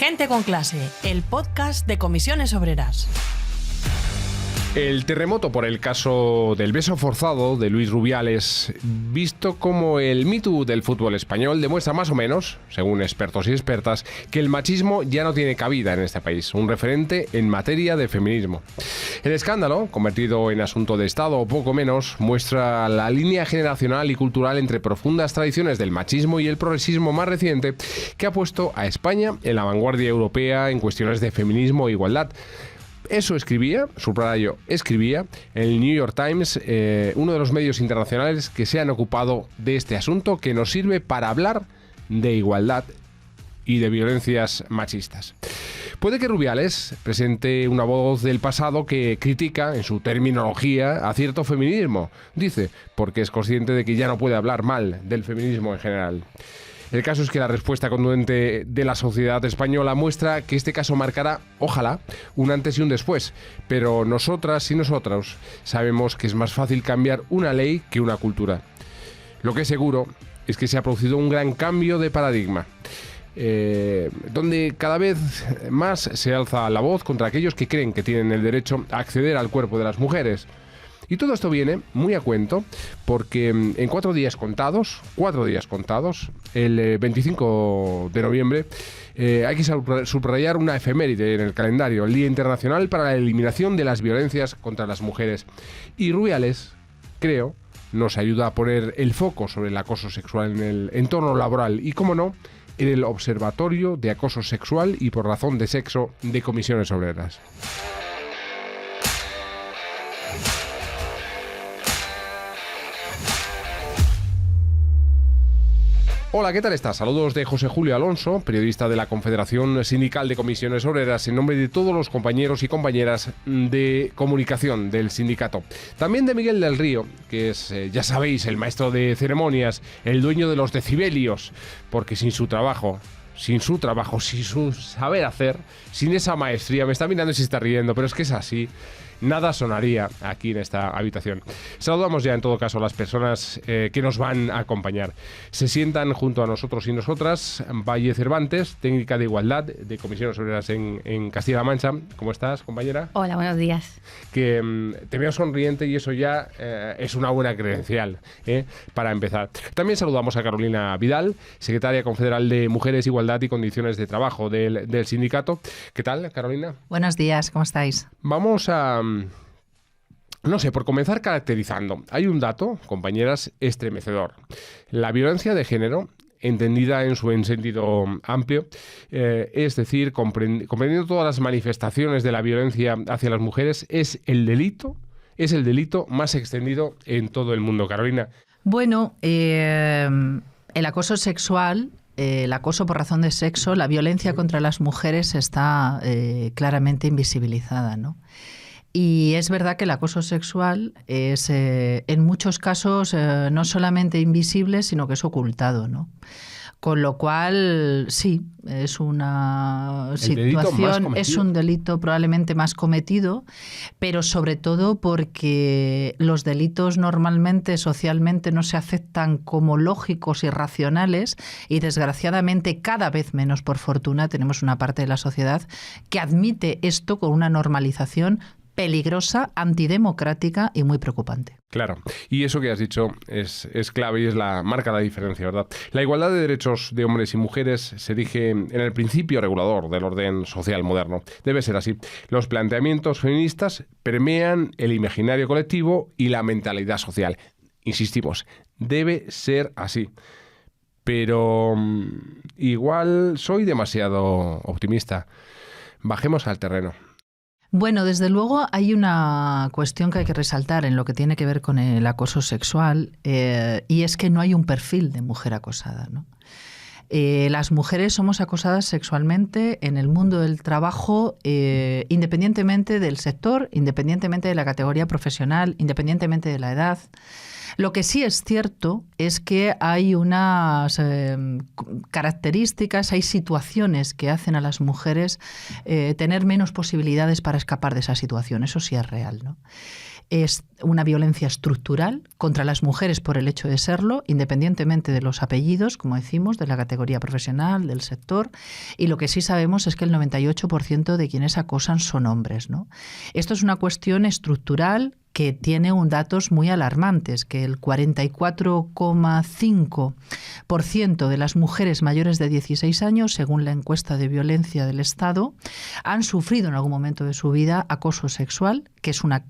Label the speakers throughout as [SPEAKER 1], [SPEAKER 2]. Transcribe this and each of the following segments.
[SPEAKER 1] Gente con clase, el podcast de Comisiones Obreras.
[SPEAKER 2] El terremoto por el caso del beso forzado de Luis Rubiales, visto como el Me Too del fútbol español, demuestra más o menos, según expertos y expertas, que el machismo ya no tiene cabida en este país, un referente en materia de feminismo. El escándalo, convertido en asunto de Estado o poco menos, muestra la línea generacional y cultural entre profundas tradiciones del machismo y el progresismo más reciente que ha puesto a España en la vanguardia europea en cuestiones de feminismo e igualdad. Eso escribía, subrayo, escribía en el New York Times, uno de los medios internacionales que se han ocupado de este asunto, que nos sirve para hablar de igualdad y de violencias machistas. Puede que Rubiales presente una voz del pasado que critica, en su terminología, a cierto feminismo, dice, porque es consciente de que ya no puede hablar mal del feminismo en general. El caso es que la respuesta contundente de la sociedad española muestra que este caso marcará, ojalá, un antes y un después. Pero nosotras y nosotros sabemos que es más fácil cambiar una ley que una cultura. Lo que es seguro es que se ha producido un gran cambio de paradigma, donde cada vez más se alza la voz contra aquellos que creen que tienen el derecho a acceder al cuerpo de las mujeres. Y todo esto viene muy a cuento porque en 4 días contados, el 25 de noviembre, hay que subrayar una efeméride en el calendario, el Día Internacional para la Eliminación de las Violencias contra las Mujeres. Y Rubiales, creo, nos ayuda a poner el foco sobre el acoso sexual en el entorno laboral y, cómo no, en el Observatorio de Acoso Sexual y por razón de sexo de Comisiones Obreras. Hola, ¿qué tal estás? Saludos de José Julio Alonso, periodista de la Confederación Sindical de Comisiones Obreras, en nombre de todos los compañeros y compañeras de comunicación del sindicato. También de Miguel del Río, que es, ya sabéis, el maestro de ceremonias, el dueño de los decibelios, porque sin su trabajo, sin su saber hacer, sin esa maestría, me está mirando y se está riendo, pero es que es así. Nada sonaría aquí en esta habitación. Saludamos ya en todo caso a las personas que nos van a acompañar. Se sientan junto a nosotros y nosotras Valle Cervantes, técnica de igualdad de Comisiones Obreras en Castilla-La Mancha. ¿Cómo estás, compañera?
[SPEAKER 3] Hola, buenos días.
[SPEAKER 2] Que te veo sonriente y eso ya es una buena credencial para empezar. También saludamos a Carolina Vidal, secretaria confederal de Mujeres, Igualdad y Condiciones de Trabajo del sindicato. ¿Qué tal, Carolina?
[SPEAKER 4] Buenos días, ¿cómo estáis?
[SPEAKER 2] Vamos a... No sé, por comenzar caracterizando. Hay un dato, compañeras, estremecedor. La violencia de género, entendida en su sentido amplio, es decir, comprendiendo todas las manifestaciones de la violencia hacia las mujeres, es el delito más extendido en todo el mundo. Carolina.
[SPEAKER 4] Bueno, el acoso sexual, el acoso por razón de sexo, la violencia contra las mujeres está claramente invisibilizada, ¿no? Y es verdad que el acoso sexual es en muchos casos no solamente invisible, sino que es ocultado, ¿no? Con lo cual, sí, es una situación, es un delito probablemente más cometido, pero sobre todo porque los delitos normalmente, socialmente, no se aceptan como lógicos y racionales y desgraciadamente cada vez menos, por fortuna, tenemos una parte de la sociedad que admite esto con una normalización peligrosa, antidemocrática y muy preocupante.
[SPEAKER 2] Claro, y eso que has dicho es clave y marca la diferencia, ¿verdad? La igualdad de derechos de hombres y mujeres se erige en el principio regulador del orden social moderno. Debe ser así. Los planteamientos feministas permean el imaginario colectivo y la mentalidad social. Insistimos, debe ser así. Pero igual soy demasiado optimista. Bajemos al terreno.
[SPEAKER 4] Bueno, desde luego hay una cuestión que hay que resaltar en lo que tiene que ver con el acoso sexual y es que no hay un perfil de mujer acosada, ¿no? Las mujeres somos acosadas sexualmente en el mundo del trabajo independientemente del sector, independientemente de la categoría profesional, independientemente de la edad. Lo que sí es cierto es que hay unas características, hay situaciones que hacen a las mujeres tener menos posibilidades para escapar de esa situación. Eso sí es real, ¿no? Es una violencia estructural contra las mujeres por el hecho de serlo, independientemente de los apellidos, como decimos, de la categoría profesional, del sector. Y lo que sí sabemos es que el 98% de quienes acosan son hombres, ¿no? Esto es una cuestión estructural que tiene datos muy alarmantes, que el 44,5% de las mujeres mayores de 16 años, según la encuesta de violencia del Estado, han sufrido en algún momento de su vida acoso sexual, que es una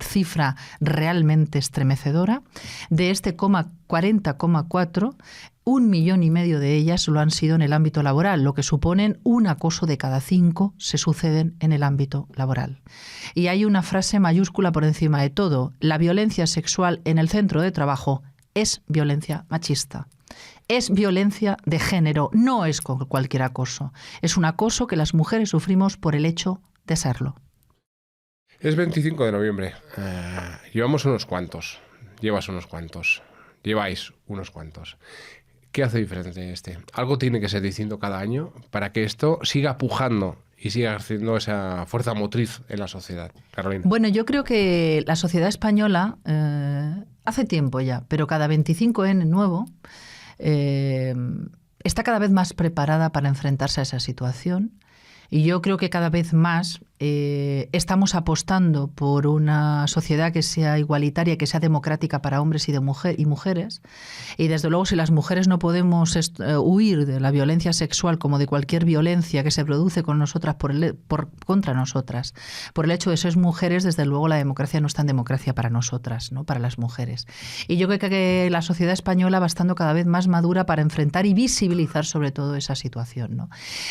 [SPEAKER 4] cifra realmente estremecedora. De este 40,4%, 1,5 millones de ellas lo han sido en el ámbito laboral, lo que suponen un acoso de cada 5 se suceden en el ámbito laboral. Y hay una frase mayúscula por encima de todo: la violencia sexual en el centro de trabajo es violencia machista. Es violencia de género, no es cualquier acoso. Es un acoso que las mujeres sufrimos por el hecho de serlo.
[SPEAKER 2] Es 25 de noviembre. Llevamos unos cuantos. Llevas unos cuantos. Lleváis unos cuantos. ¿Qué hace diferente este? Algo tiene que ser distinto cada año para que esto siga pujando y siga haciendo esa fuerza motriz en la sociedad. Carolina.
[SPEAKER 4] Bueno, yo creo que la sociedad española, hace tiempo ya, pero cada 25N nuevo, está cada vez más preparada para enfrentarse a esa situación. Y yo creo que cada vez más estamos apostando por una sociedad que sea igualitaria, que sea democrática para hombres y mujeres. Y desde luego, si las mujeres no podemos huir de la violencia sexual como de cualquier violencia que se produce con nosotras contra nosotras, por el hecho de ser mujeres, desde luego la democracia no es tan democracia para nosotras, ¿no? Para las mujeres. Y yo creo que la sociedad española va estando cada vez más madura para enfrentar y visibilizar sobre todo esa situación, ¿no?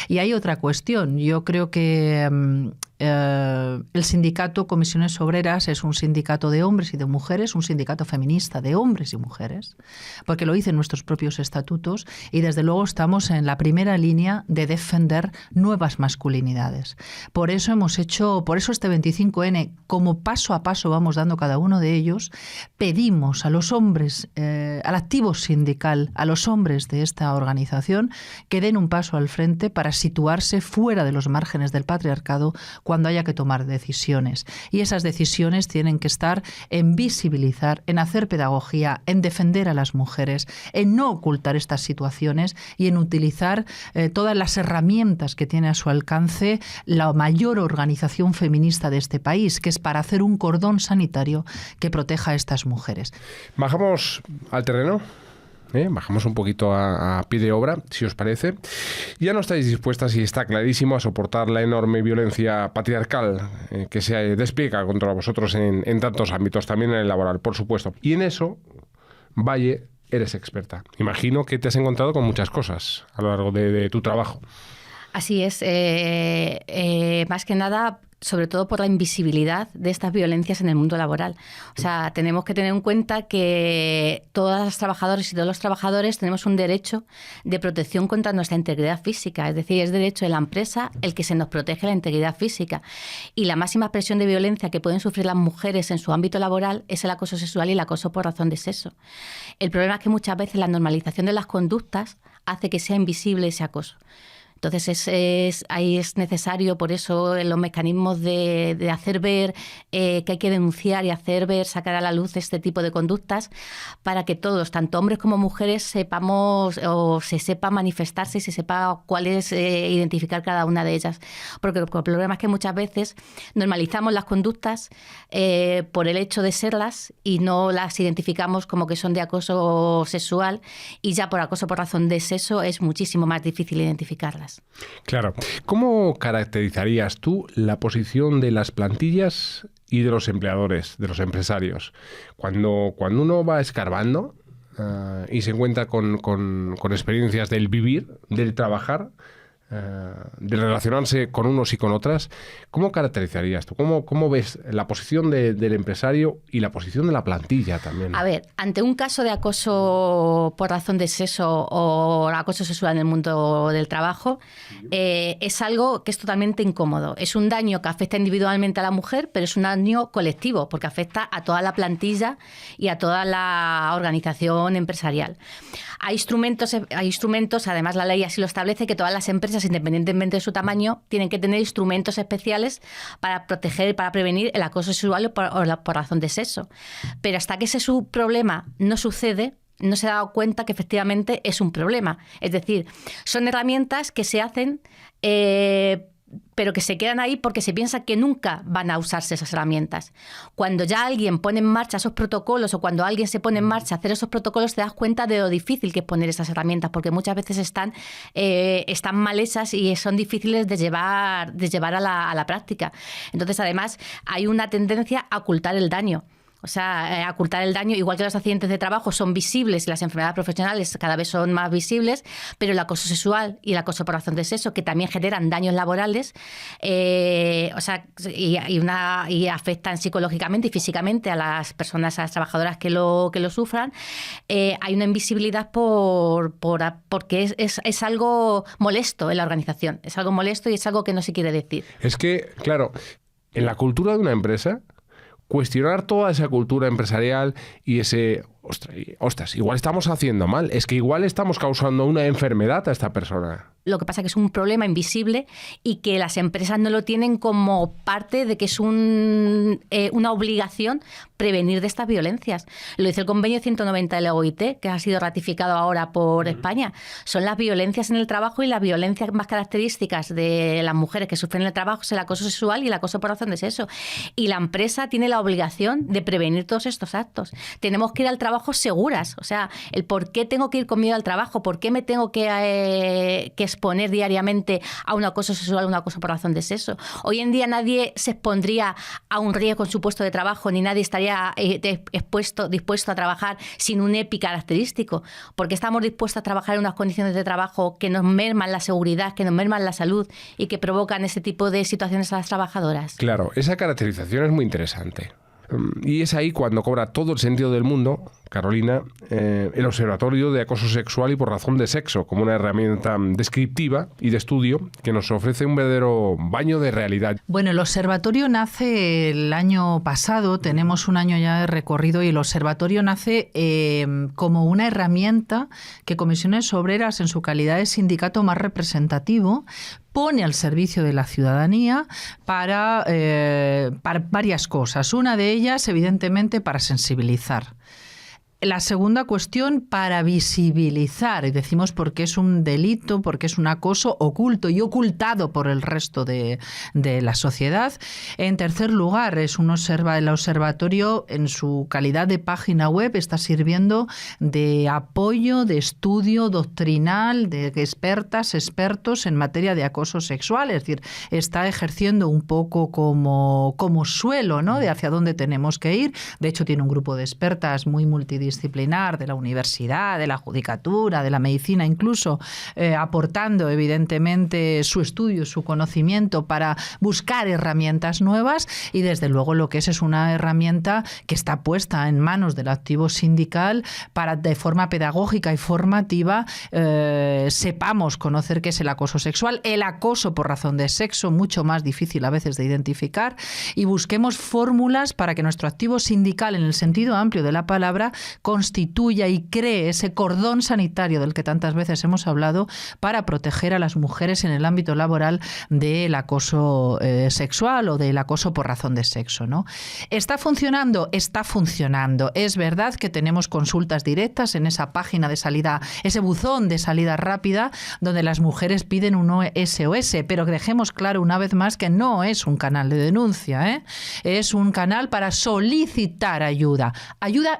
[SPEAKER 4] Y hay otra cuestión. Yo creo que el sindicato Comisiones Obreras es un sindicato de hombres y de mujeres, un sindicato feminista de hombres y mujeres, porque lo dicen nuestros propios estatutos, y desde luego estamos en la primera línea de defender nuevas masculinidades. Por eso este 25N, como paso a paso vamos dando cada uno de ellos, pedimos a los hombres, al activo sindical, a los hombres de esta organización, que den un paso al frente para situarse fuera de los márgenes del patriarcado cuando haya que tomar decisiones. Y esas decisiones tienen que estar en visibilizar, en hacer pedagogía, en defender a las mujeres, en no ocultar estas situaciones y en utilizar todas las herramientas que tiene a su alcance la mayor organización feminista de este país, que es para hacer un cordón sanitario que proteja a estas mujeres.
[SPEAKER 2] Bajamos al terreno. Bajamos un poquito a pie de obra, si os parece. Ya no estáis dispuestas, y está clarísimo, a soportar la enorme violencia patriarcal que se despliega contra vosotros en tantos ámbitos, también en el laboral, por supuesto. Y en eso, Valle, eres experta. Imagino que te has encontrado con muchas cosas a lo largo de tu trabajo.
[SPEAKER 3] Así es. Más que nada, sobre todo por la invisibilidad de estas violencias en el mundo laboral. O sea, tenemos que tener en cuenta que todas las trabajadoras y todos los trabajadores tenemos un derecho de protección contra nuestra integridad física. Es decir, es derecho de la empresa el que se nos protege la integridad física. Y la máxima expresión de violencia que pueden sufrir las mujeres en su ámbito laboral es el acoso sexual y el acoso por razón de sexo. El problema es que muchas veces la normalización de las conductas hace que sea invisible ese acoso. Entonces ahí es necesario, por eso, los mecanismos de hacer ver que hay que denunciar y hacer ver, sacar a la luz este tipo de conductas, para que todos, tanto hombres como mujeres, sepamos o se sepa manifestarse y se sepa cuál es identificar cada una de ellas. Porque el problema es que muchas veces normalizamos las conductas por el hecho de serlas y no las identificamos como que son de acoso sexual, y ya por acoso por razón de sexo es muchísimo más difícil identificarlas.
[SPEAKER 2] Claro. ¿Cómo caracterizarías tú la posición de las plantillas y de los empleadores, de los empresarios? Cuando uno va escarbando y se encuentra con experiencias del vivir, del trabajar, de relacionarse con unos y con otras, ¿cómo caracterizarías tú? ¿Cómo ves la posición del empresario y la posición de la plantilla también?
[SPEAKER 3] A ver, ante un caso de acoso por razón de sexo o acoso sexual en el mundo del trabajo, es algo que es totalmente incómodo. Es un daño que afecta individualmente a la mujer, pero es un daño colectivo, porque afecta a toda la plantilla y a toda la organización empresarial. Hay instrumentos, además la ley así lo establece, que todas las empresas, independientemente de su tamaño, tienen que tener instrumentos especiales para proteger, para prevenir el acoso sexual por razón de sexo. Pero hasta que ese problema no sucede, no se ha dado cuenta que efectivamente es un problema. Es decir, son herramientas que se hacen, pero que se quedan ahí porque se piensa que nunca van a usarse esas herramientas. Cuando ya alguien pone en marcha esos protocolos o cuando alguien se pone en marcha a hacer esos protocolos, te das cuenta de lo difícil que es poner esas herramientas, porque muchas veces están mal hechas y son difíciles de llevar a la práctica. Entonces, además, hay una tendencia a ocultar el daño. O sea, ocultar el daño, igual que los accidentes de trabajo son visibles y las enfermedades profesionales cada vez son más visibles, pero el acoso sexual y el acoso por razón de sexo, que también generan daños laborales, y afectan psicológicamente y físicamente a las personas, a las trabajadoras que lo sufran, hay una invisibilidad porque es algo molesto en la organización, es algo molesto y es algo que no se quiere decir.
[SPEAKER 2] Es que, claro, en la cultura de una empresa, cuestionar toda esa cultura empresarial y ese, ostras, igual estamos haciendo mal, es que igual estamos causando una enfermedad a esta persona.
[SPEAKER 3] Lo que pasa es que es un problema invisible y que las empresas no lo tienen como parte de que es una obligación prevenir de estas violencias. Lo dice el convenio 190 de la OIT, que ha sido ratificado ahora por España. Son las violencias en el trabajo y las violencias más características de las mujeres que sufren en el trabajo, es el acoso sexual y el acoso por razón de sexo. Y la empresa tiene la obligación de prevenir todos estos actos. Tenemos que ir al trabajo seguras. O sea, el por qué tengo que ir con miedo al trabajo, por qué me tengo que exponer diariamente a un acoso sexual, a un acoso por razón de sexo. Hoy en día nadie se expondría a un riesgo en su puesto de trabajo, ni nadie estaría dispuesto a trabajar sin un EPI característico, porque estamos dispuestos a trabajar en unas condiciones de trabajo que nos merman la seguridad, que nos merman la salud y que provocan ese tipo de situaciones a las trabajadoras.
[SPEAKER 2] Claro, esa caracterización es muy interesante. Y es ahí cuando cobra todo el sentido del mundo, Carolina, el Observatorio de Acoso Sexual y por Razón de Sexo, como una herramienta descriptiva y de estudio que nos ofrece un verdadero baño de realidad.
[SPEAKER 4] Bueno, el observatorio nace el año pasado, tenemos un año ya de recorrido, y el observatorio nace como una herramienta que Comisiones Obreras, en su calidad de sindicato más representativo, pone al servicio de la ciudadanía para varias cosas. Una de ellas, evidentemente, para sensibilizar. La segunda cuestión, para visibilizar, y decimos porque es un delito, porque es un acoso oculto y ocultado por el resto de la sociedad. En tercer lugar, el observatorio, en su calidad de página web, está sirviendo de apoyo, de estudio doctrinal, de expertos en materia de acoso sexual. Es decir, está ejerciendo un poco como suelo, ¿no?, de hacia dónde tenemos que ir. De hecho, tiene un grupo de expertas muy multidisciplinar de la universidad, de la judicatura, de la medicina, incluso aportando evidentemente su estudio, su conocimiento para buscar herramientas nuevas, y desde luego lo que es una herramienta que está puesta en manos del activo sindical para, de forma pedagógica y formativa, sepamos conocer qué es el acoso sexual, el acoso por razón de sexo, mucho más difícil a veces de identificar, y busquemos fórmulas para que nuestro activo sindical, en el sentido amplio de la palabra, constituya y cree ese cordón sanitario del que tantas veces hemos hablado para proteger a las mujeres en el ámbito laboral del acoso sexual o del acoso por razón de sexo, ¿no? ¿Está funcionando? Está funcionando. Es verdad que tenemos consultas directas en esa página de salida, ese buzón de salida rápida, donde las mujeres piden un SOS, pero que dejemos claro una vez más que no es un canal de denuncia, ¿eh? Es un canal para solicitar ayuda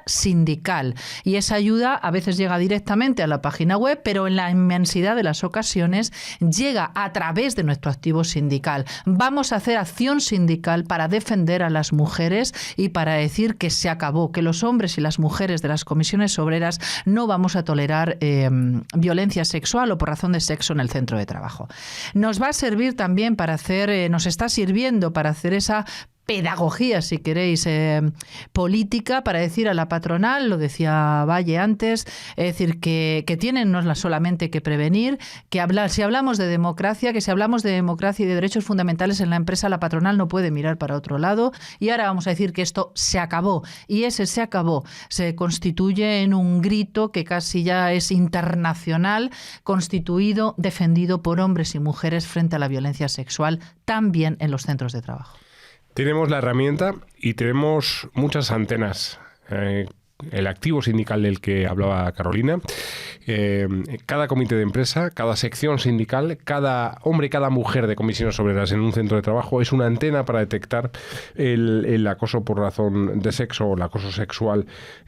[SPEAKER 4] sindical, sindical. Y esa ayuda a veces llega directamente a la página web, pero en la inmensidad de las ocasiones llega a través de nuestro activo sindical. Vamos a hacer acción sindical para defender a las mujeres y para decir que se acabó, que los hombres y las mujeres de las comisiones obreras no vamos a tolerar violencia sexual o por razón de sexo en el centro de trabajo. Nos va a servir también para hacer, nos está sirviendo para hacer esa pedagogía, si queréis, política, para decir a la patronal, lo decía Valle antes, es decir, que tienen no solamente que prevenir, que si hablamos de democracia, que si hablamos de democracia y de derechos fundamentales en la empresa, la patronal no puede mirar para otro lado. Y ahora vamos a decir que esto se acabó. Y ese se acabó se constituye en un grito que casi ya es internacional, constituido, defendido por hombres y mujeres frente a la violencia sexual, también en los centros de trabajo.
[SPEAKER 2] Tenemos la herramienta y tenemos muchas antenas. El activo sindical del que hablaba Carolina, cada comité de empresa, cada sección sindical, cada hombre y cada mujer de comisiones obreras en un centro de trabajo es una antena para detectar el acoso por razón de sexo o el acoso sexual.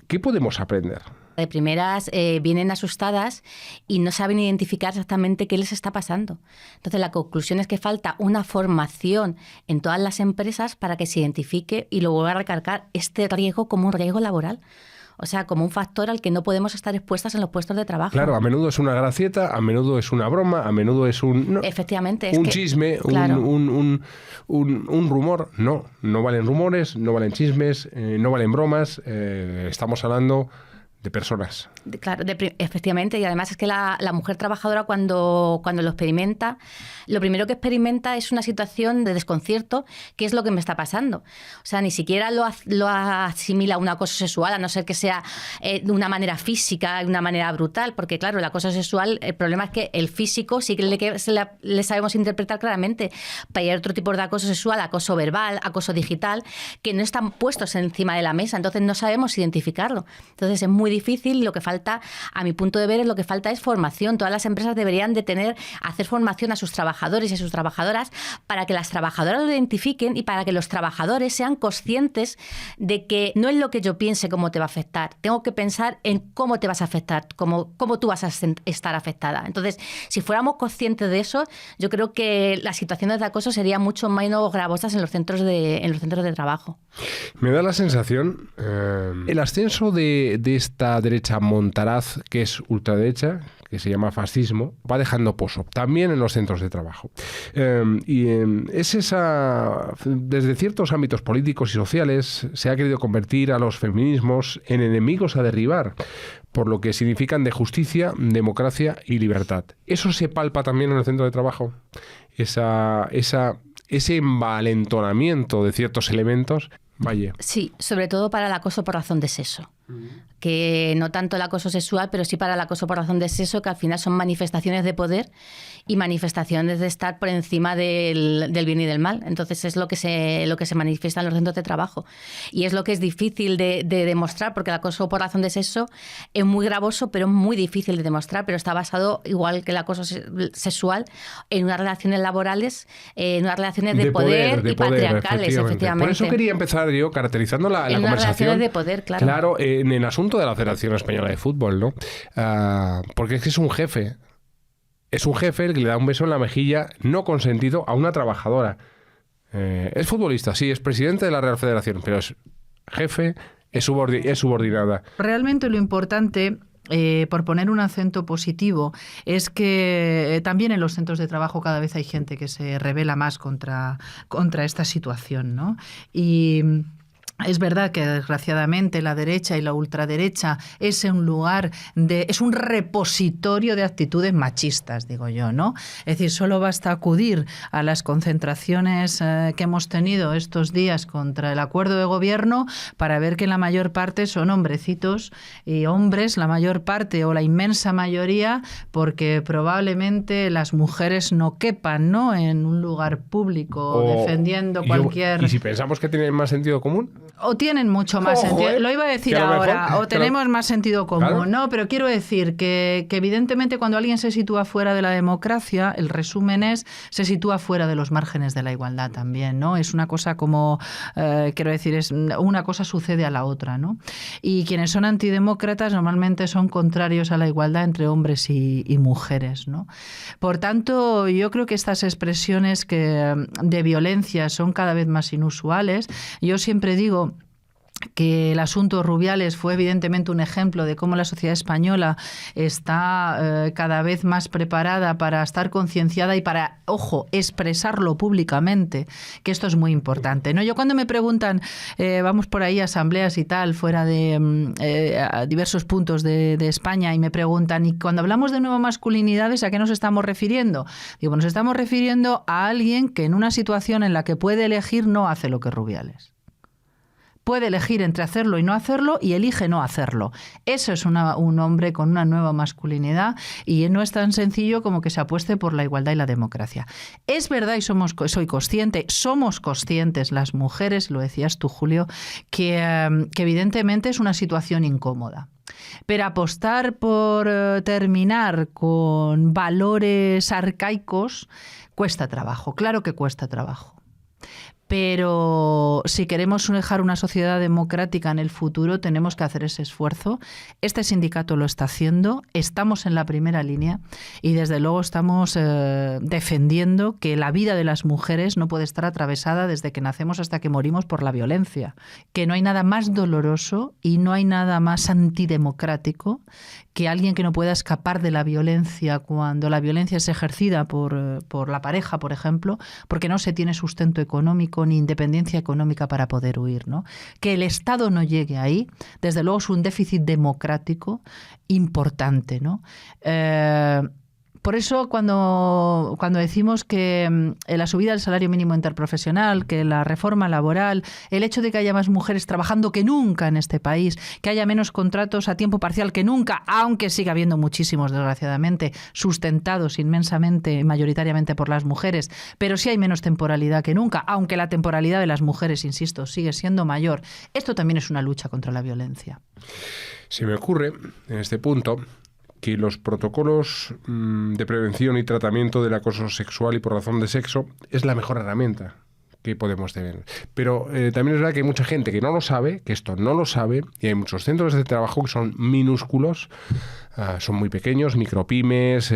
[SPEAKER 2] ¿Qué podemos aprender?
[SPEAKER 3] De primeras vienen asustadas y no saben identificar exactamente qué les está pasando. Entonces la conclusión es que falta una formación en todas las empresas para que se identifique, y lo vuelvo a recalcar, este riesgo como un riesgo laboral. O sea, como un factor al que no podemos estar expuestas en los puestos de trabajo.
[SPEAKER 2] Claro, a menudo es una gracieta, a menudo es una broma, a menudo es
[SPEAKER 3] efectivamente,
[SPEAKER 2] un chisme, claro, un rumor. No valen rumores, no valen chismes, no valen bromas. Estamos hablando de personas.
[SPEAKER 3] Claro, efectivamente, y además es que la mujer trabajadora cuando lo experimenta, lo primero que experimenta es una situación de desconcierto. ¿Qué es lo que me está pasando? O sea, ni siquiera lo asimila a un acoso sexual, a no ser que sea de una manera física, de una manera brutal, porque claro, el acoso sexual, el problema es que el físico sí que le sabemos interpretar claramente, pero hay otro tipo de acoso sexual, acoso verbal, acoso digital, que no están puestos encima de la mesa, entonces no sabemos identificarlo. Entonces es muy difícil, y lo que falta, a mi punto de ver, lo que falta es formación. Todas las empresas deberían de hacer formación a sus trabajadores y a sus trabajadoras para que las trabajadoras lo identifiquen y para que los trabajadores sean conscientes de que no es lo que yo piense cómo te va a afectar. Tengo que pensar en cómo te vas a afectar, cómo tú vas a estar afectada. Entonces, si fuéramos conscientes de eso, yo creo que las situaciones de acoso serían mucho menos gravosas en los centros de trabajo.
[SPEAKER 2] Me da la sensación, el ascenso de esta derecha montaraz, que es ultraderecha, que se llama fascismo, va dejando pozo, también en los centros de trabajo. Es esa, desde ciertos ámbitos políticos y sociales, se ha querido convertir a los feminismos en enemigos a derribar, por lo que significan de justicia, democracia y libertad. ¿Eso se palpa también en el centro de trabajo? Ese envalentonamiento de ciertos elementos. Valle.
[SPEAKER 3] Sí, sobre todo para el acoso por razón de sexo. Que no tanto el acoso sexual, pero sí para el acoso por razón de sexo, que al final son manifestaciones de poder y manifestaciones de estar por encima del bien y del mal. Entonces es lo que se manifiesta en los centros de trabajo. Y es lo que es difícil de demostrar, porque el acoso por razón de sexo es muy gravoso, pero es muy difícil de demostrar, pero está basado, igual que el acoso sexual, en unas relaciones laborales, en unas relaciones de poder y patriarcales, efectivamente.
[SPEAKER 2] Por eso quería empezar yo caracterizando la
[SPEAKER 3] en
[SPEAKER 2] conversación.
[SPEAKER 3] Unas relaciones de poder, claro.
[SPEAKER 2] Claro, en el asunto de la Federación Española de Fútbol, ¿no? Porque es que es un jefe. Es un jefe el que le da un beso en la mejilla no consentido a una trabajadora. Es futbolista, sí, es presidente de la Real Federación, pero es jefe, es subordinada.
[SPEAKER 4] Realmente lo importante, por poner un acento positivo, es que también en los centros de trabajo cada vez hay gente que se rebela más contra esta situación, ¿no? Y es verdad que desgraciadamente la derecha y la ultraderecha es un repositorio de actitudes machistas, digo yo, ¿no? Es decir, solo basta acudir a las concentraciones que hemos tenido estos días contra el acuerdo de gobierno para ver que la mayor parte son hombrecitos y hombres, la mayor parte o la inmensa mayoría, porque probablemente las mujeres no quepan, ¿no?, en un lugar público defendiendo cualquier...
[SPEAKER 2] ¿Y si pensamos que tienen más sentido común?
[SPEAKER 4] O tienen mucho más sentido. Lo iba a decir ahora.
[SPEAKER 2] Mejor,
[SPEAKER 4] o tenemos más sentido común.
[SPEAKER 2] Claro.
[SPEAKER 4] No, pero quiero decir que evidentemente cuando alguien se sitúa fuera de la democracia, el resumen es, se sitúa fuera de los márgenes de la igualdad también, ¿no? Es una cosa como, quiero decir, es una cosa sucede a la otra, ¿no? Y quienes son antidemócratas normalmente son contrarios a la igualdad entre hombres y mujeres, ¿no? Por tanto, yo creo que estas expresiones de violencia son cada vez más inusuales. Yo siempre digo que el asunto Rubiales fue evidentemente un ejemplo de cómo la sociedad española está cada vez más preparada para estar concienciada y para, ojo, expresarlo públicamente, que esto es muy importante, ¿no? Yo cuando me preguntan, vamos por ahí a asambleas y tal, fuera de a diversos puntos de España, y me preguntan, ¿y cuando hablamos de nuevas masculinidades, a qué nos estamos refiriendo? Digo, nos estamos refiriendo a alguien que en una situación en la que puede elegir no hace lo que Rubiales. Puede elegir entre hacerlo y no hacerlo y elige no hacerlo. Eso es un hombre con una nueva masculinidad y no es tan sencillo como que se apueste por la igualdad y la democracia. Es verdad, y somos conscientes las mujeres, lo decías tú, Julio, que evidentemente es una situación incómoda. Pero apostar por terminar con valores arcaicos cuesta trabajo, claro que cuesta trabajo. Pero si queremos dejar una sociedad democrática en el futuro, tenemos que hacer ese esfuerzo. Este sindicato lo está haciendo, estamos en la primera línea y desde luego estamos defendiendo que la vida de las mujeres no puede estar atravesada desde que nacemos hasta que morimos por la violencia. Que no hay nada más doloroso y no hay nada más antidemocrático que alguien que no pueda escapar de la violencia cuando la violencia es ejercida por la pareja, por ejemplo, porque no se tiene sustento económico ni independencia económica para poder huir, ¿no? Que el Estado no llegue ahí, desde luego es un déficit democrático importante, ¿no? Por eso cuando decimos que la subida del salario mínimo interprofesional, que la reforma laboral, el hecho de que haya más mujeres trabajando que nunca en este país, que haya menos contratos a tiempo parcial que nunca, aunque siga habiendo muchísimos, desgraciadamente, sustentados inmensamente, mayoritariamente por las mujeres, pero sí hay menos temporalidad que nunca, aunque la temporalidad de las mujeres, insisto, sigue siendo mayor. Esto también es una lucha contra la violencia.
[SPEAKER 2] Se me ocurre, en este punto, que los protocolos de prevención y tratamiento del acoso sexual y por razón de sexo es la mejor herramienta que podemos tener. Pero también es verdad que hay mucha gente que no lo sabe, que esto no lo sabe, y hay muchos centros de trabajo que son minúsculos, son muy pequeños, micropymes,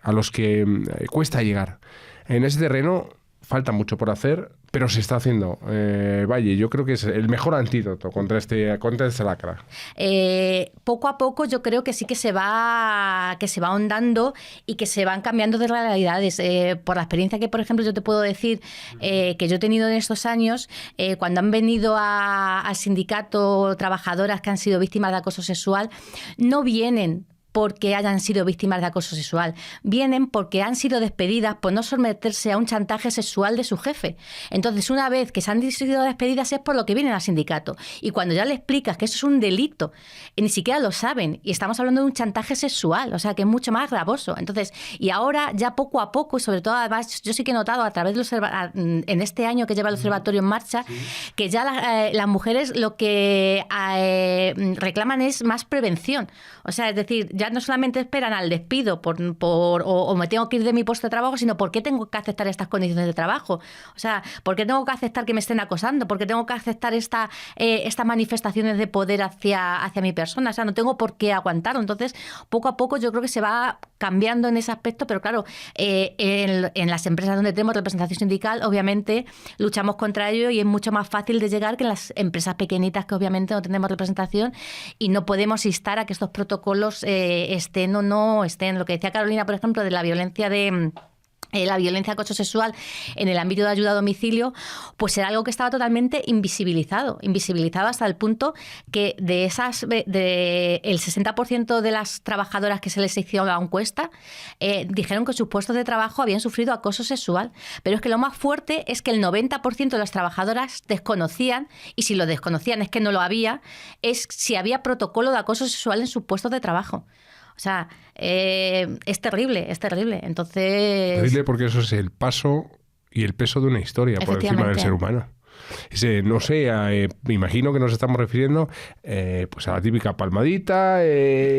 [SPEAKER 2] a los que cuesta llegar. En ese terreno falta mucho por hacer, pero se está haciendo. Valle, yo creo que es el mejor antídoto contra esta lacra.
[SPEAKER 3] Poco a poco yo creo que sí que se va ahondando y que se van cambiando de realidades. Por la experiencia que, por ejemplo, yo te puedo decir que yo he tenido en estos años, cuando han venido al sindicato trabajadoras que han sido víctimas de acoso sexual, no vienen porque hayan sido víctimas de acoso sexual. Vienen porque han sido despedidas por no someterse a un chantaje sexual de su jefe. Entonces, una vez que se han sido despedidas es por lo que vienen al sindicato. Y cuando ya le explicas que eso es un delito, ni siquiera lo saben. Y estamos hablando de un chantaje sexual, o sea, que es mucho más gravoso. Entonces, y ahora ya poco a poco, y sobre todo además, yo sí que he notado a través del en este año que lleva el observatorio en marcha, que ya las mujeres lo que reclaman es más prevención. O sea, es decir, ya no solamente esperan al despido o me tengo que ir de mi puesto de trabajo, sino por qué tengo que aceptar estas condiciones de trabajo. O sea, por qué tengo que aceptar que me estén acosando, por qué tengo que aceptar estas manifestaciones de poder hacia mi persona. O sea, no tengo por qué aguantarlo. Entonces, poco a poco yo creo que se va cambiando en ese aspecto, pero claro, en las empresas donde tenemos representación sindical, obviamente luchamos contra ello y es mucho más fácil de llegar que en las empresas pequeñitas que obviamente no tenemos representación y no podemos instar a que estos protocolos estén o no estén. Lo que decía Carolina, por ejemplo, de la violencia acoso sexual en el ámbito de ayuda a domicilio, pues era algo que estaba totalmente invisibilizado hasta el punto que el 60% de las trabajadoras que se les hizo la encuesta dijeron que sus puestos de trabajo habían sufrido acoso sexual. Pero es que lo más fuerte es que el 90% de las trabajadoras desconocían, y si lo desconocían es que no lo había, es si había protocolo de acoso sexual en sus puestos de trabajo. O sea, es terrible, es terrible. Entonces...
[SPEAKER 2] Terrible porque eso es el paso y el peso de una historia por encima del ser humano. No sé, me imagino que nos estamos refiriendo pues a la típica palmadita.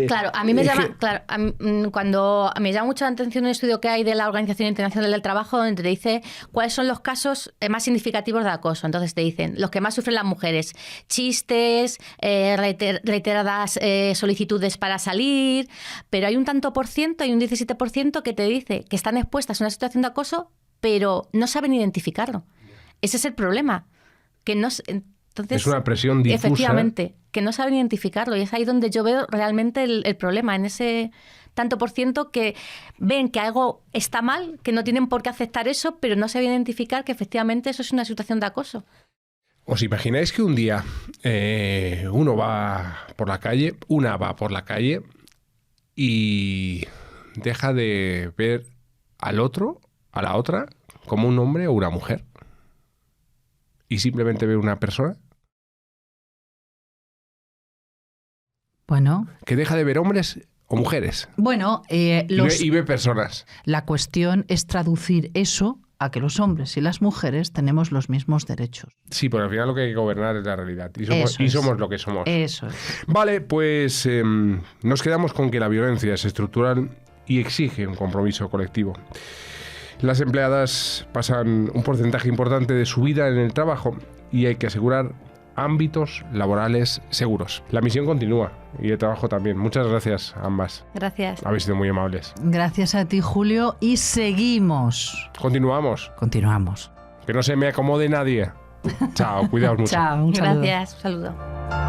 [SPEAKER 3] Claro, a mí me llama, cuando me llama mucho la atención un estudio que hay de la Organización Internacional del Trabajo, donde te dice cuáles son los casos más significativos de acoso. Entonces te dicen los que más sufren las mujeres: chistes, reiteradas solicitudes para salir, pero hay un tanto por ciento, hay un 17% que te dice que están expuestas a una situación de acoso, pero no saben identificarlo. Ese es el problema. Que no, entonces,
[SPEAKER 2] es una presión difusa.
[SPEAKER 3] Efectivamente, que no saben identificarlo. Y es ahí donde yo veo realmente el problema, en ese tanto por ciento que ven que algo está mal, que no tienen por qué aceptar eso, pero no saben identificar que efectivamente eso es una situación de acoso.
[SPEAKER 2] ¿Os imagináis que un día una va por la calle y deja de ver al otro, a la otra, como un hombre o una mujer? ¿Y simplemente ve una persona?
[SPEAKER 4] Bueno.
[SPEAKER 2] Que deja de ver hombres o mujeres.
[SPEAKER 4] Bueno,
[SPEAKER 2] y ve personas.
[SPEAKER 4] La cuestión es traducir eso a que los hombres y las mujeres tenemos los mismos derechos.
[SPEAKER 2] Sí, pero al final lo que hay que gobernar es la realidad. Y somos lo que somos.
[SPEAKER 4] Eso es.
[SPEAKER 2] Vale, pues nos quedamos con que la violencia es estructural y exige un compromiso colectivo. Las empleadas pasan un porcentaje importante de su vida en el trabajo y hay que asegurar ámbitos laborales seguros. La misión continúa y el trabajo también. Muchas gracias a ambas.
[SPEAKER 3] Gracias.
[SPEAKER 2] Habéis sido muy amables.
[SPEAKER 4] Gracias a ti, Julio, y seguimos.
[SPEAKER 2] Continuamos.
[SPEAKER 4] Continuamos.
[SPEAKER 2] Que no se me acomode nadie. Chao, cuidaos mucho.
[SPEAKER 4] Chao, un saludo.
[SPEAKER 3] Gracias, un saludo.